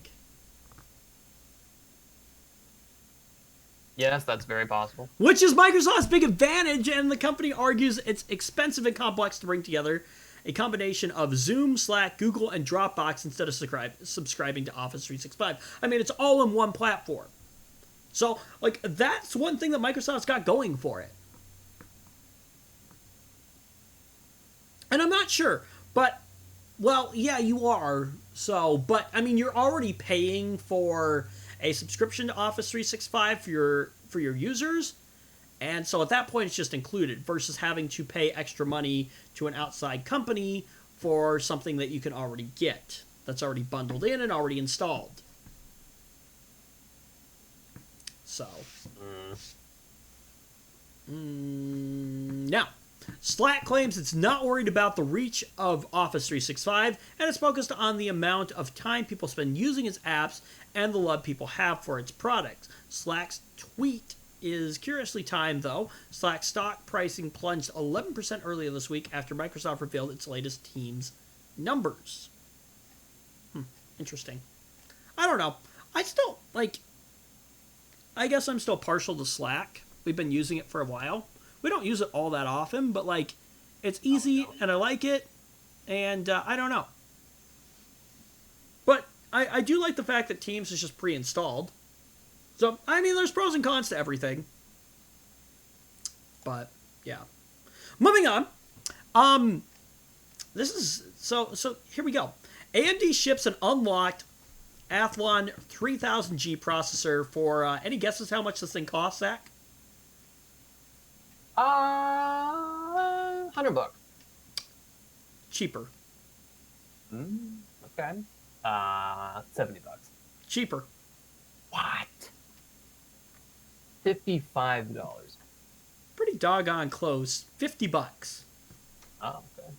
Yes, that's very possible. Which is Microsoft's big advantage, and the company argues it's expensive and complex to bring together a combination of Zoom, Slack, Google, and Dropbox instead of subscribing to Office 365. I mean, it's all in one platform. So, like, that's one thing that Microsoft's got going for it. And I'm not sure, but, well, yeah, you are. So, but, I mean, you're already paying for a subscription to Office 365 for your users, and so at that point it's just included versus having to pay extra money to an outside company for something that you can already get that's already bundled in and already installed. So now Slack claims it's not worried about the reach of Office 365, and it's focused on the amount of time people spend using its apps and the love people have for its products. Slack's tweet is curiously timed, though. Slack stock pricing plunged 11% earlier this week after Microsoft revealed its latest Teams numbers. Interesting. I don't know. I guess I'm still partial to Slack. We've been using it for a while. We don't use it all that often, but, like, it's easy, and I like it, and I don't know. But I do like the fact that Teams is just pre-installed. So, I mean, there's pros and cons to everything. But, yeah. Moving on. This is, so here we go. AMD ships an unlocked Athlon 3000G processor for, any guesses how much this thing costs, Zach? $100. Cheaper. Okay. $70. Cheaper. What? $55. Pretty doggone close. $50. Oh, okay.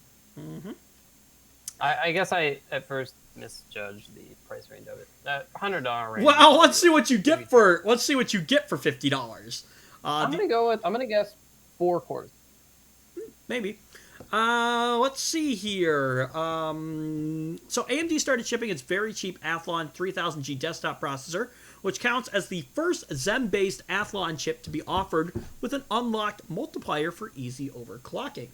I guess I at first misjudged the price range of it. $100 range. Well, let's see what you get for $50. I'm gonna guess 4 cores. Maybe. Let's see here. So AMD started shipping its very cheap Athlon 3000G desktop processor, which counts as the first Zen-based Athlon chip to be offered with an unlocked multiplier for easy overclocking.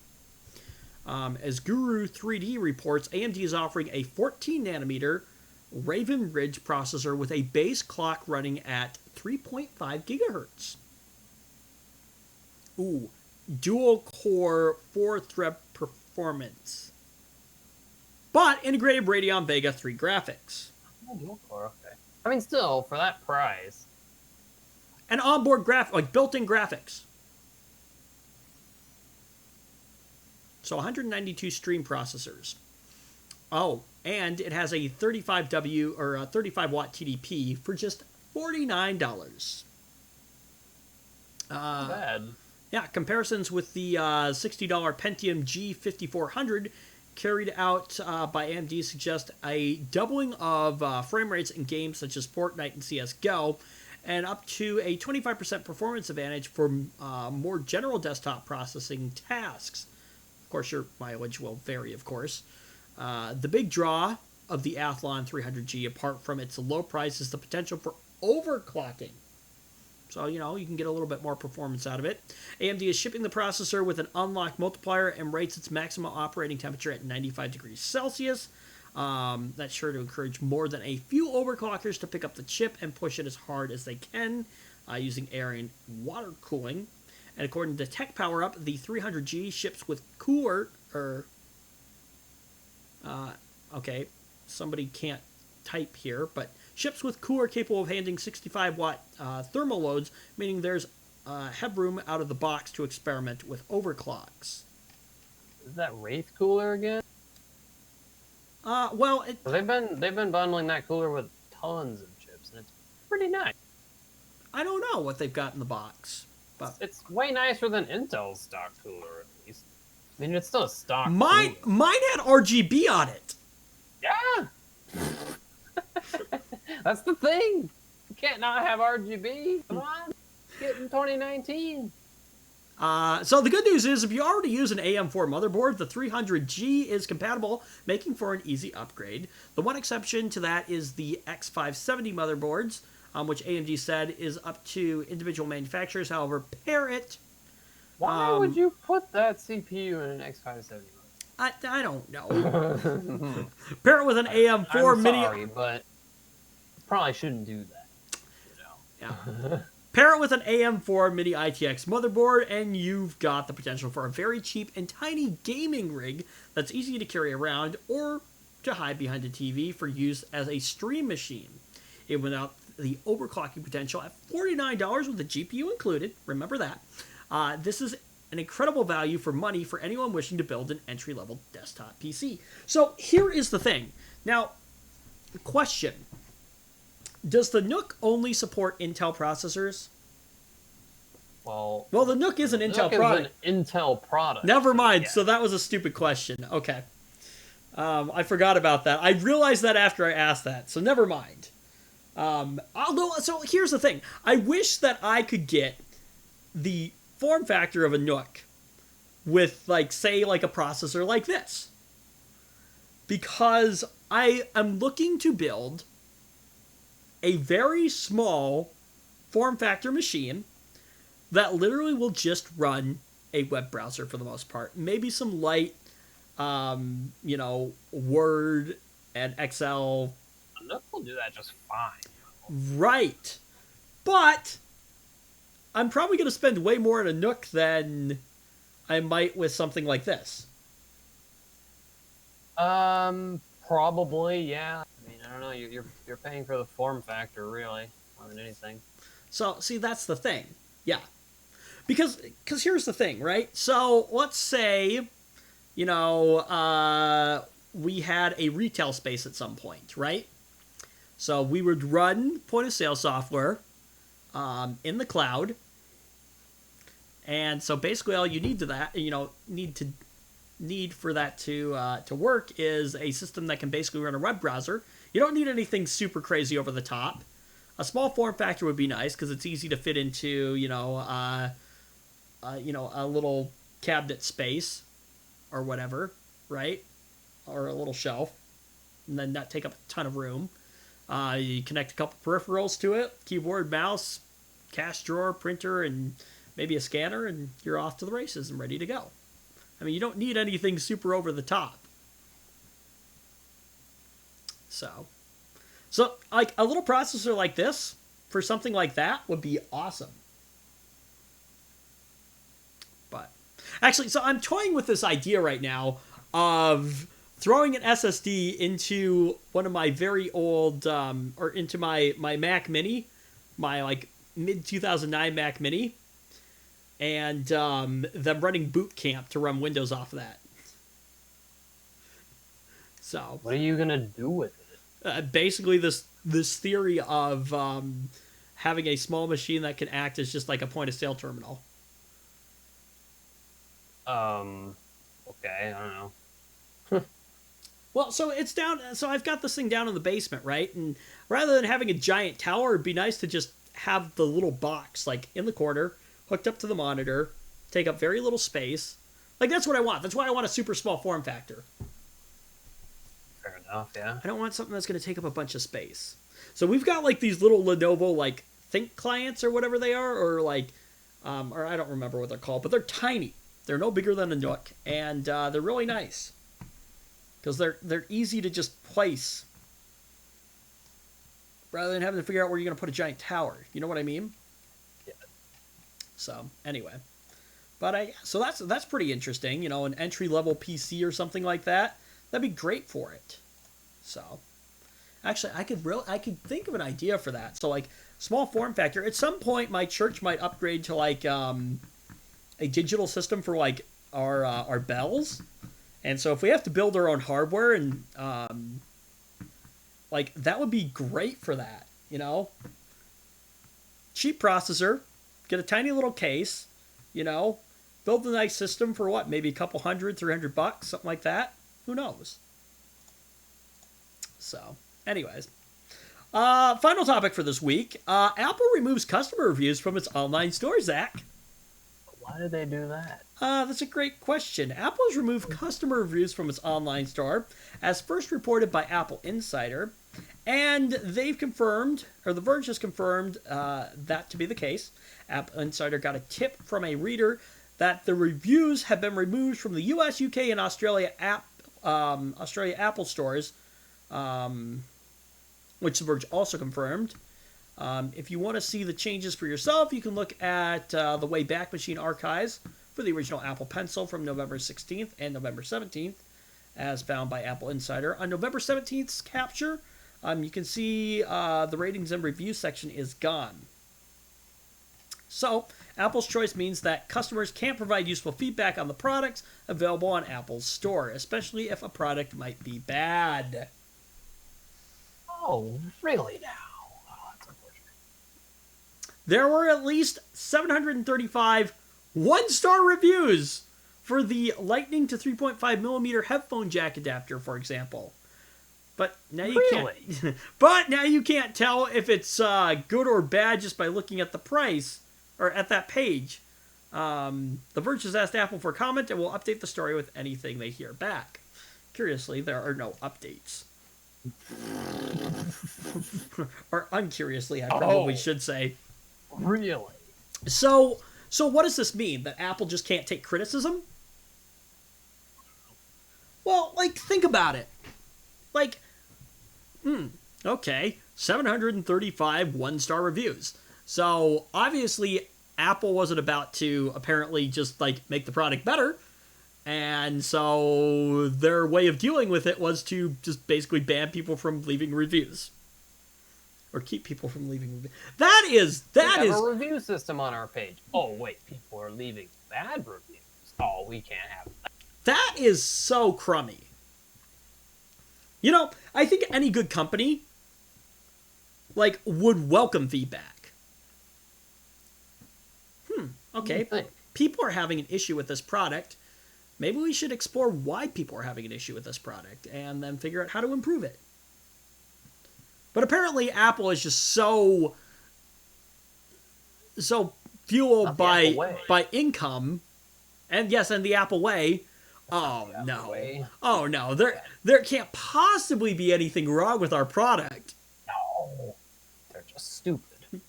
As Guru 3D reports, AMD is offering a 14-nanometer Raven Ridge processor with a base clock running at 3.5 gigahertz. Ooh. Dual-core 4-thread performance. But integrated Radeon Vega 3 graphics. Oh, dual-core, okay. I mean, still, for that price. And onboard built-in graphics. So 192 stream processors. Oh, and it has a 35W or a 35-watt TDP for just $49. Not bad. Yeah, comparisons with the $60 Pentium G5400 carried out by AMD suggest a doubling of frame rates in games such as Fortnite and CSGO, and up to a 25% performance advantage for more general desktop processing tasks. Of course, your mileage will vary, of course. The big draw of the Athlon 300G, apart from its low price, is the potential for overclocking. So, you can get a little bit more performance out of it. AMD is shipping the processor with an unlocked multiplier and rates its maximum operating temperature at 95 degrees Celsius. That's sure to encourage more than a few overclockers to pick up the chip and push it as hard as they can using air and water cooling. And according to Tech Power Up, the 300G ships with cooler... okay, somebody can't type here, but ships with cooler capable of handling 65-watt thermal loads, meaning there's headroom out of the box to experiment with overclocks. Is that Wraith cooler again? Well, They've been bundling that cooler with tons of chips, and it's pretty nice. I don't know what they've got in the box, but It's way nicer than Intel's stock cooler, at least. I mean, it's still a stock mine had RGB on it. Yeah! That's the thing! You can't not have RGB. Come on! Get in 2019. So the good news is, if you already use an AM4 motherboard, the 300G is compatible, making for an easy upgrade. The one exception to that is the X570 motherboards, which AMD said is up to individual manufacturers. However, Parrot... Why would you put that CPU in an X570? I don't know. Parrot with an AM4 I'm mini... sorry, but probably shouldn't do that. Yeah. Pair it with an AM4 mini ITX motherboard, and you've got the potential for a very cheap and tiny gaming rig that's easy to carry around or to hide behind a TV for use as a stream machine. Even without the overclocking potential at $49 with the GPU included, remember that, this is an incredible value for money for anyone wishing to build an entry-level desktop PC. So here is the thing. Now, question. Does the NUC only support Intel processors? Well, the NUC is an Intel NUC product. is an Intel product. Never mind. Yeah. So that was a stupid question. Okay. I forgot about that. I realized that after I asked that. So never mind. So here's the thing. I wish that I could get the form factor of a NUC with, say, a processor like this. Because I am looking to build a very small form factor machine that literally will just run a web browser for the most part. Maybe some light, Word and Excel. A NUC will do that just fine. Right. But I'm probably going to spend way more on a NUC than I might with something like this. Probably, yeah. I mean, I don't know. You're paying for the form factor, really, more than anything. So, see, that's the thing. Yeah. Because here's the thing, right? So, let's say, we had a retail space at some point, right? So, we would run point-of-sale software in the cloud. And so, basically, all you need to that, need for that to work is a system that can basically run a web browser. You don't need anything super crazy over the top. A small form factor would be nice because it's easy to fit into, a little cabinet space or whatever, right? Or a little shelf, and then not take up a ton of room. You connect a couple peripherals to it: keyboard, mouse, cash drawer, printer, and maybe a scanner, and you're off to the races and ready to go. I mean, you don't need anything super over the top. So a little processor like this for something like that would be awesome. But actually, so I'm toying with this idea right now of throwing an SSD into one of my very old, or into my Mac Mini, my mid 2009 Mac Mini, and them running Boot Camp to run Windows off of that. So what are you gonna do with it? Basically, this theory of having a small machine that can act as just like a point of sale terminal. Okay, I don't know. Well, so it's down. So I've got this thing down in the basement, right? And rather than having a giant tower, it'd be nice to just have the little box in the corner, hooked up to the monitor, take up very little space. That's what I want. That's why I want a super small form factor. Fair enough, yeah. I don't want something that's going to take up a bunch of space. So we've got these little Lenovo Think clients or whatever they are, or like, or I don't remember what they're called, but they're tiny. They're no bigger than a Nook, and they're really nice because they're easy to just place rather than having to figure out where you're going to put a giant tower. You know what I mean? Yeah. So anyway, but so that's pretty interesting. You know, an entry level PC or something like that. That'd be great for it. So actually, I could think of an idea for that. So like small form factor. At some point, my church might upgrade to like a digital system for like our bells. And so if we have to build our own hardware and like that would be great for that, you know? Cheap processor, get a tiny little case, you know, build a nice system for what, maybe a couple $100, $300, something like that. Who knows? So, anyways. Final topic for this week. Apple removes customer reviews from its online store, Zach. Why did they do that? That's a great question. Apple has removed customer reviews from its online store, as first reported by Apple Insider, and they've confirmed, or The Verge has confirmed, that to be the case. Apple Insider got a tip from a reader that the reviews have been removed from the US, UK, and Australia Apple stores, which The Verge also confirmed. If you want to see the changes for yourself, you can look at the Wayback Machine archives for the original Apple Pencil from November 16th and November 17th, as found by Apple Insider. On November 17th's capture, you can see the ratings and review section is gone. So, Apple's choice means that customers can't provide useful feedback on the products available on Apple's store, especially if a product might be bad. Oh, really now? There were at least 735 one-star reviews for the Lightning to 3.5mm headphone jack adapter, for example. But now you can't. But now you can't tell if it's good or bad just by looking at the price or at that page. The Verge has asked Apple for comment and will update the story with anything they hear back. Curiously, there are no updates. Or uncuriously, I probably should say. Really? So what does this mean? That Apple just can't take criticism? Well, like, think about it. Like, okay, 735 one-star reviews. So, obviously, Apple wasn't about to apparently just, like, make the product better. And so their way of dealing with it was to just basically ban people from leaving reviews. Or keep people from leaving reviews. That is We have a review system on our page. Oh, wait, people are leaving bad reviews. Oh, we can't have that. That is so crummy. You know, I think any good company, like, would welcome feedback. Okay. People are having an issue with this product. Maybe we should explore why people are having an issue with this product and then figure out how to improve it. But apparently Apple is just so fueled by income, and yes, and the Apple way. Oh no, there can't possibly be anything wrong with our product. No, they're just stupid.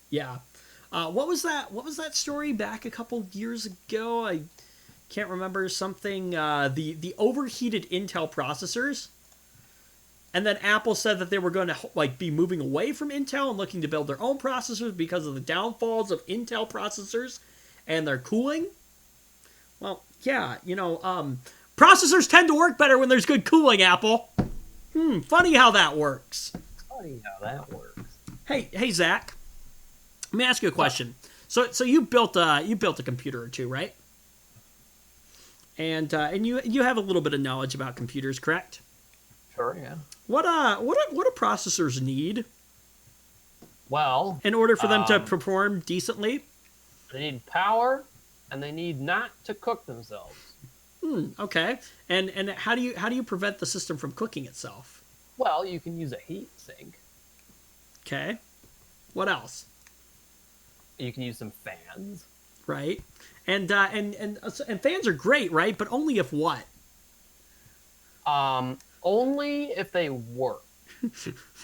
Yeah. What was that story back a couple years ago? I can't remember. Something the overheated Intel processors. And then Apple said that they were going to like be moving away from Intel and looking to build their own processors because of the downfalls of Intel processors and their cooling. Well, yeah, you know, processors tend to work better when there's good cooling, Apple. Funny how that works. Hey, Zach. Let me ask you a question. So you built a computer or two, right? And you have a little bit of knowledge about computers, correct? Sure, yeah. What do processors need? Well, in order for them to perform decently, they need power, and they need not to cook themselves. Okay. And how do you prevent the system from cooking itself? Well, you can use a heat sink. Okay. What else? You can use some fans. Right. And fans are great, right? But only if what? Only if they work.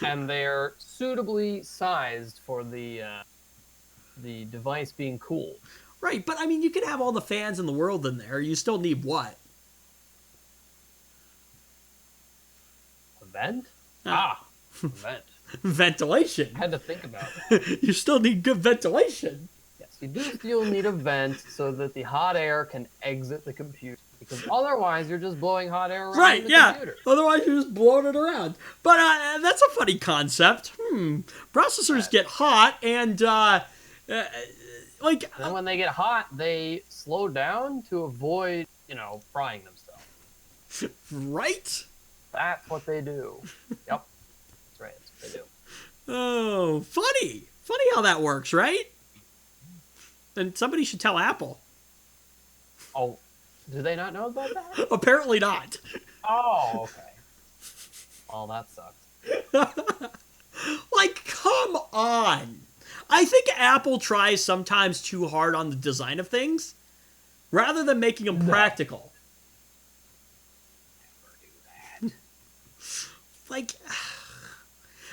and they're suitably sized for the device being cooled. Right, but I mean, you can have all the fans in the world in there. You still need what? A vent? Ah. A vent. Ventilation. I had to think about that. You still need good ventilation. Yes, you do still need a vent so that the hot air can exit the computer. Because otherwise, you're just blowing hot air around Right, the yeah. computer. Otherwise, you're just blowing it around. But that's a funny concept. Processors get hot and, like... And then when they get hot, they slow down to avoid, frying themselves. Right? That's what they do. Yep. That's right. That's what they do. Oh, funny. Funny how that works, right? And somebody should tell Apple. Oh, do they not know about that? Apparently not. Oh, okay. Oh, that sucks. Like, come on. I think Apple tries sometimes too hard on the design of things rather than making them practical. Never do that. Like,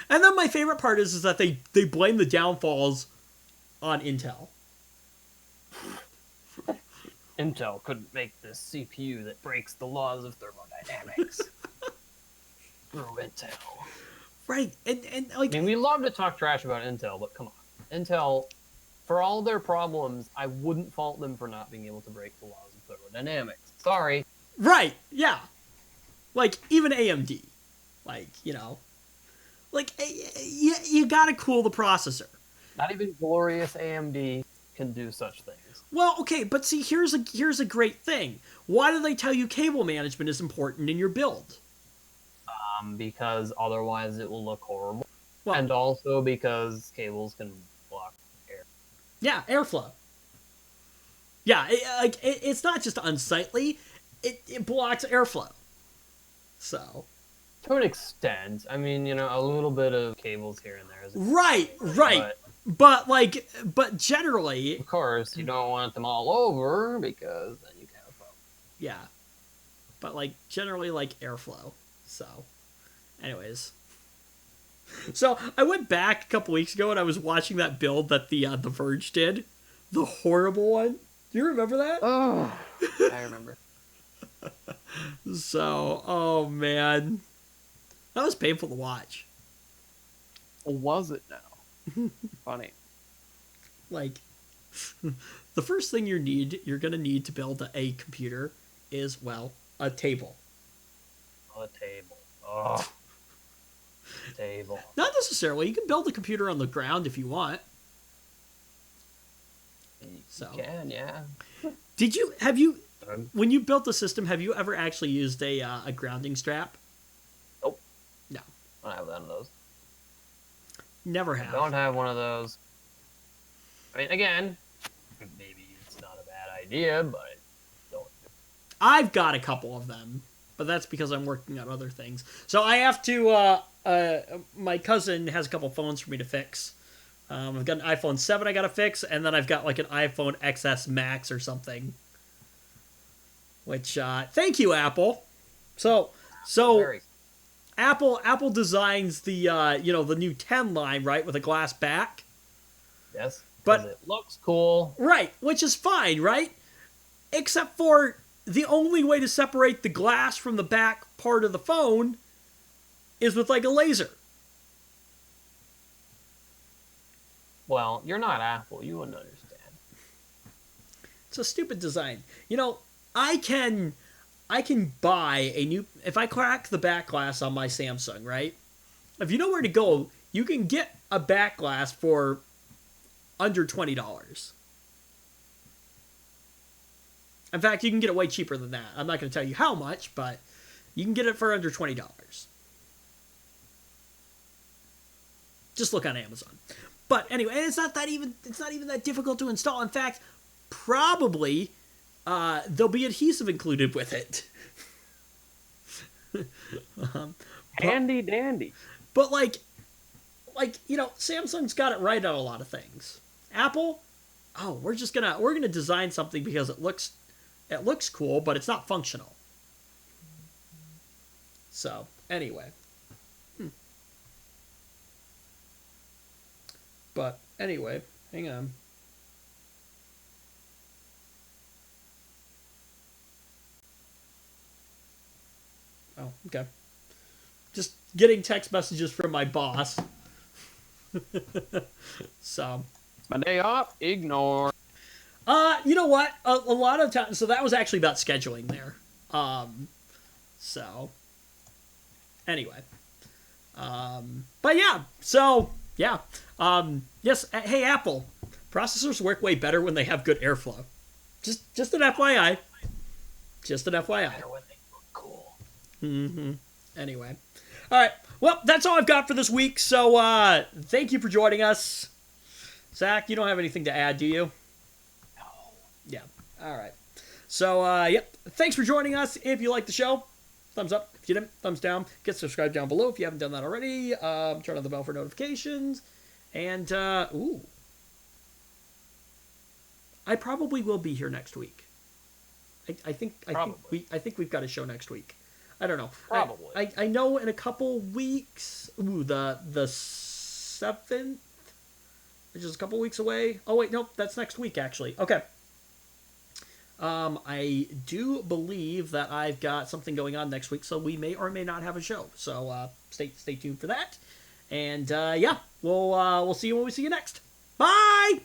and then my favorite part is that they blame the downfalls on Intel. Intel couldn't make this CPU that breaks the laws of thermodynamics. Through Intel. Right, and like... I mean, we love to talk trash about Intel, but come on. Intel, for all their problems, I wouldn't fault them for not being able to break the laws of thermodynamics. Sorry. Right, yeah. Like, even AMD. Like, like, you gotta cool the processor. Not even glorious AMD can do such things. Well, okay, but see, here's a great thing. Why do they tell you cable management is important in your build? Because otherwise it will look horrible. Well, and also because cables can block air. Yeah, airflow. Yeah, it's not just unsightly, it blocks airflow. So... To an extent. I mean, a little bit of cables here and there. Right. But generally... Of course, you don't want them all over, because then you can have a problem. Yeah. But, generally, airflow. So, anyways. So, I went back a couple weeks ago and I was watching that build that the Verge did. The horrible one. Do you remember that? Oh, I remember. So, oh man. That was painful to watch. Was it now? Funny. The first thing you're gonna need to build a computer is, well, a table. A table. Oh. Table. Not necessarily. You can build a computer on the ground if you want. You So. can, yeah. When you built the system, have you ever actually used a grounding strap? Nope. No. I don't have one of those. Never I have. don't have one of those. I mean, again, maybe it's not a bad idea, but don't. I've got a couple of them, but that's because I'm working on other things. So I have to, my cousin has a couple phones for me to fix. I've got an iPhone 7 I gotta fix, and then I've got an iPhone XS Max or something. Which, thank you, Apple. So Very. Apple designs the, the new 10 line, right, with a glass back. Yes. But it looks cool. Right, which is fine, right? Except for the only way to separate the glass from the back part of the phone is with a laser. Well, you're not Apple. You wouldn't understand. It's a stupid design. I can buy a new... If I crack the back glass on my Samsung, right? If you know where to go, you can get a back glass for under $20. In fact, you can get it way cheaper than that. I'm not going to tell you how much, but you can get it for under $20. Just look on Amazon. But anyway, it's not even that difficult to install. In fact, probably there'll be adhesive included with it. Handy dandy. But Samsung's got it right on a lot of things. Apple, we're gonna design something because it looks cool, but it's not functional. So anyway, But anyway, hang on. Oh, okay. Just getting text messages from my boss. So, It's my day off. Ignore. you know what? A lot of times, so that was actually about scheduling there. So, anyway. But yeah, so, yeah. Yes, hey, Apple. Processors work way better when they have good airflow. Just an FYI. Just an FYI. Better when they look cool. Mm-hmm. Anyway. All right. Well, that's all I've got for this week. So, thank you for joining us. Zach, you don't have anything to add, do you? No. Yeah. All right. So, yep. Thanks for joining us. If you like the show, thumbs up. If you didn't, thumbs down. Get subscribed down below if you haven't done that already. Turn on the bell for notifications. And, ooh. I probably will be here next week. I think we've got a show next week. I don't know. Probably. I know in a couple weeks. Ooh, the 7th, which is a couple weeks away. Oh wait, nope, that's next week actually. Okay. I do believe that I've got something going on next week, so we may or may not have a show. So stay tuned for that. And yeah, we'll see you when we see you next. Bye.